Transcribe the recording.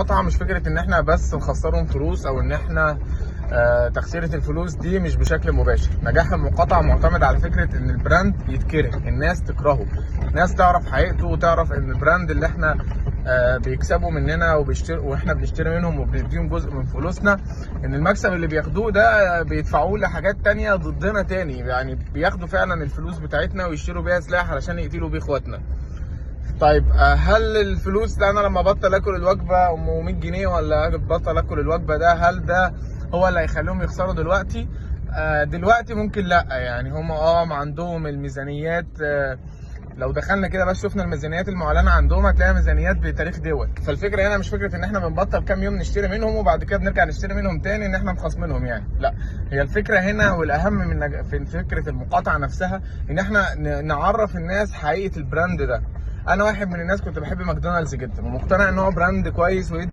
المقاطعه مش فكره ان احنا بس نخسرهم فلوس، او ان احنا تخسيره الفلوس دي مش بشكل مباشر. نجاح المقاطعه معتمد على فكره ان البراند يتكره، الناس تكرهه، الناس تعرف حقيقته وتعرف ان البراند اللي احنا بيكسبوا مننا واحنا بنشتري منهم وبنديهم جزء من فلوسنا، ان المكسب اللي بياخدوه ده بيدفعوه لحاجات تانية ضدنا تاني. يعني بياخدوا فعلا الفلوس بتاعتنا ويشتروا بيها سلاح علشان يقتلوا بيه اخواتنا. طيب هل الفلوس ده، انا لما بطل اكل الوجبه ام 100 جنيه ولا بطل اكل الوجبه ده، هل ده هو اللي هيخليهم يخسروا دلوقتي؟ دلوقتي ممكن لا. يعني هم عندهم الميزانيات. لو دخلنا كده بس شفنا الميزانيات المعلنه عندهم هتلاقي ميزانيات بتاريخ دول. فالفكره هنا مش فكره ان احنا بنبطل كام يوم نشتري منهم وبعد كده بنرجع نشتري منهم تاني ان احنا مخاصمينهم. يعني لا، هي الفكره هنا والاهم من في فكره المقاطعه نفسها ان احنا نعرف الناس حقيقه البراند ده. انا واحد من الناس كنت بحب ماكدونالدز جدا ومقتنع ان هو براند كويس